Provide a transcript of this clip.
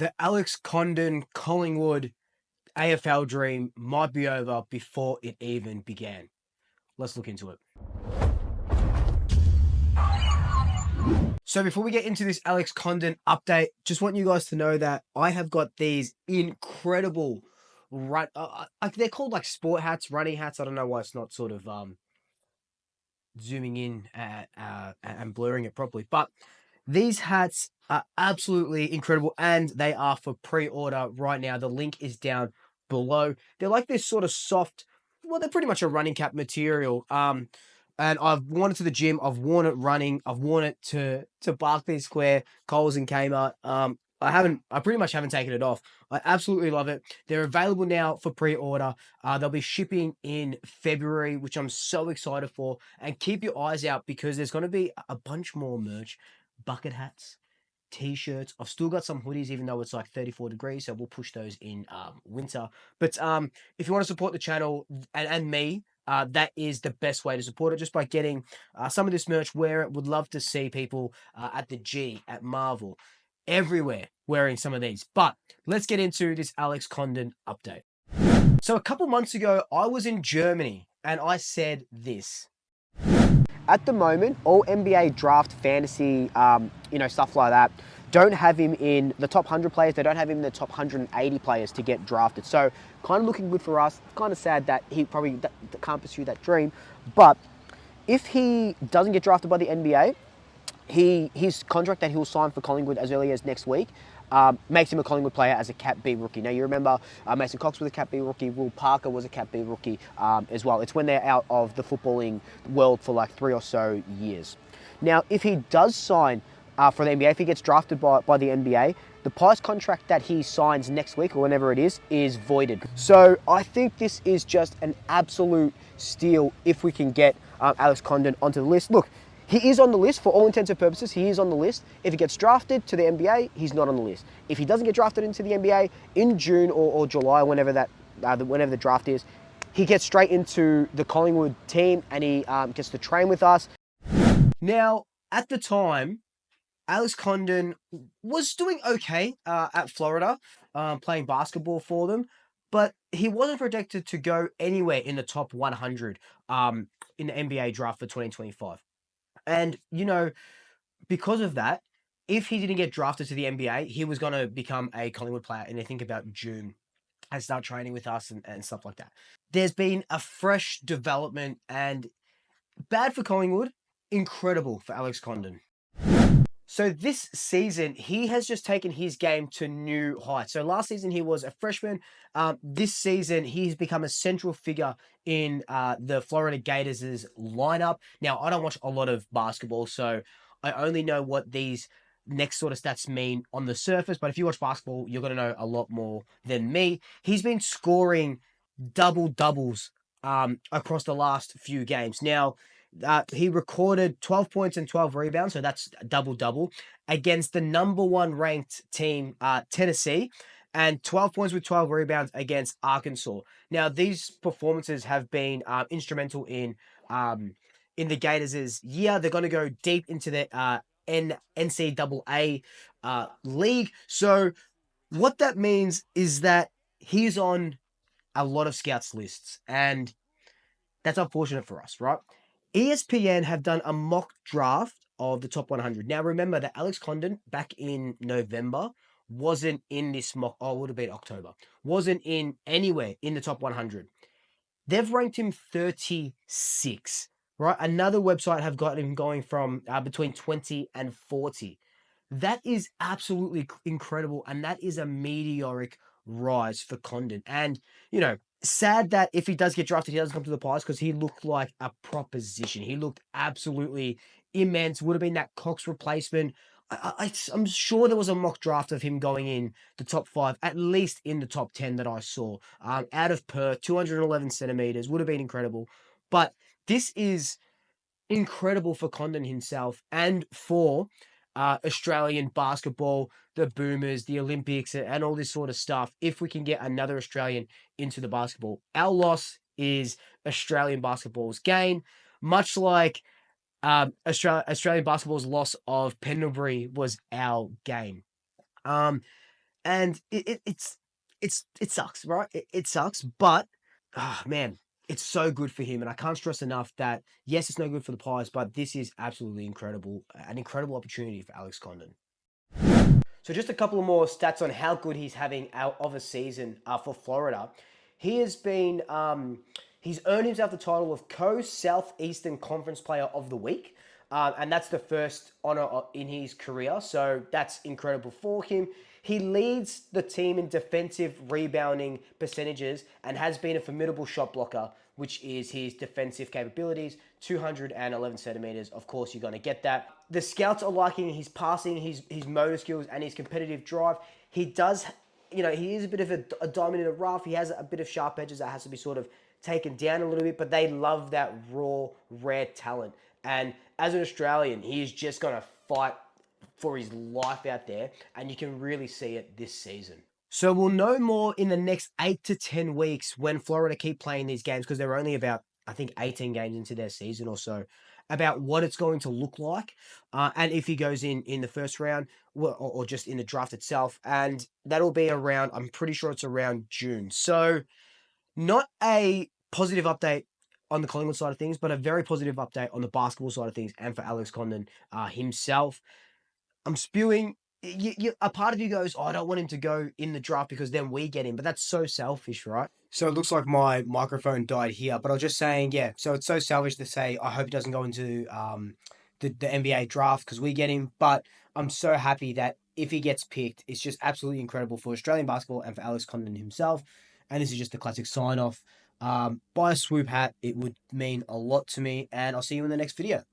The Alex Condon Collingwood AFL dream might be over before it even began. Let's look into it. So before we get into this Alex Condon update, just want you guys to know that I have got these incredible they're called like sport hats, running hats. I don't know why it's not sort of zooming in and blurring it properly, but these hats are absolutely incredible and they are for pre-order right now. The link is down below. They're like this sort of soft, well, they're pretty much a running cap material. And I've worn it to the gym. I've worn it running. I've worn it to Barclays Square, Coles and Kmart. I pretty much haven't taken it off. I absolutely love it. They're available now for pre-order. They'll be shipping in February, which I'm so excited for. And keep your eyes out because there's going to be a bunch more merch, bucket hats, t-shirts. I've still got some hoodies, even though it's like 34 degrees. So we'll push those in winter. But if you want to support the channel and me, that is the best way to support it, just by getting some of this merch. Wear it. Would love to see people at the G, at Marvel, everywhere wearing some of these. But let's get into this Alex Condon update. So a couple months ago, I was in Germany and I said this. At the moment, all NBA draft fantasy, stuff like that, don't have him in the top 100 players. They don't have him in the top 180 players to get drafted. So kind of looking good for us. Kind of sad that he probably can't pursue that dream. But if he doesn't get drafted by the NBA, his contract that he'll sign for Collingwood as early as next week makes him a Collingwood player as a Cap B rookie. Now, you remember Mason Cox was a Cap B rookie, Will Parker was a Cap B rookie as well. It's when they're out of the footballing world for like 3 or so years. Now, if he does sign for the NBA, if he gets drafted by the NBA, the price contract that he signs next week or whenever it is voided. So I think this is just an absolute steal if we can get Alex Condon onto the list. Look, he is on the list for all intents and purposes. He is on the list. If he gets drafted to the NBA, he's not on the list. If he doesn't get drafted into the NBA in June or July, whenever the draft is, he gets straight into the Collingwood team and he gets to train with us. Now, at the time, Alex Condon was doing okay at Florida, playing basketball for them, but he wasn't projected to go anywhere in the top 100 in the NBA draft for 2025. And, because of that, if he didn't get drafted to the NBA, he was going to become a Collingwood player in, I think, about June and start training with us and stuff like that. There's been a fresh development and bad for Collingwood, incredible for Alex Condon. So this season, he has just taken his game to new heights. So last season, he was a freshman. This season, he's become a central figure in the Florida Gators' lineup. Now, I don't watch a lot of basketball, so I only know what these next sort of stats mean on the surface. But if you watch basketball, you're going to know a lot more than me. He's been scoring double-doubles across the last few games. Now, he recorded 12 points and 12 rebounds, so that's double-double, against the number 1 ranked team, Tennessee, and 12 points with 12 rebounds against Arkansas. Now, these performances have been instrumental in the Gators' year. They're going to go deep into the NCAA league. So what that means is that he's on a lot of scouts lists, and that's unfortunate for us, right? ESPN have done a mock draft of the top 100. Now, remember that Alex Condon back in November wasn't in this mock. Oh, it would have been October. Wasn't in anywhere in the top 100. They've ranked him 36, right? Another website have got him going from between 20 and 40. That is absolutely incredible, and that is a meteoric rise for Condon. And, sad that if he does get drafted, he doesn't come to the Pies because he looked like a proposition. He looked absolutely immense. Would have been that Cox replacement. I'm sure there was a mock draft of him going in the top 5, at least in the top 10 that I saw. Out of Perth, 211 centimeters, would have been incredible. But this is incredible for Condon himself and for Australian basketball, the Boomers, the Olympics, and all this sort of stuff. If we can get another Australian into the basketball, our loss is Australian basketball's gain, much like Australian basketball's loss of Pendlebury was our gain. And it sucks, right? It sucks, but man, it's so good for him. And I can't stress enough that yes, it's no good for the Pies, but this is absolutely incredible, an incredible opportunity for Alex Condon. So just a couple of more stats on how good he's having out of a season for Florida. He has been, he's earned himself the title of Co-Southeastern Conference Player of the Week. And that's the first honor in his career. So that's incredible for him. He leads the team in defensive rebounding percentages and has been a formidable shot blocker, which is his defensive capabilities. 211 centimeters. Of course, you're going to get that. The scouts are liking his passing, his motor skills, and his competitive drive. He does, he is a bit of a diamond in the rough. He has a bit of sharp edges that has to be sort of taken down a little bit, but they love that raw, rare talent. And as an Australian, he is just going to fight for his life out there, and you can really see it this season. So we'll know more in the next 8 to 10 weeks when Florida keep playing these games, because they're only about, I think, 18 games into their season or so, about what it's going to look like, and if he goes in the first round, or just in the draft itself, and that'll be around, I'm pretty sure it's around June. So not a positive update on the Collingwood side of things, but a very positive update on the basketball side of things and for Alex Condon himself. I'm spewing. A part of you goes, oh, I don't want him to go in the draft because then we get him. But that's so selfish, right? So it looks like my microphone died here. But I was just saying, yeah. So it's so selfish to say, I hope he doesn't go into the NBA draft because we get him. But I'm so happy that if he gets picked, it's just absolutely incredible for Australian basketball and for Alex Condon himself. And this is just a classic sign off. Buy a Swoop hat. It would mean a lot to me. And I'll see you in the next video.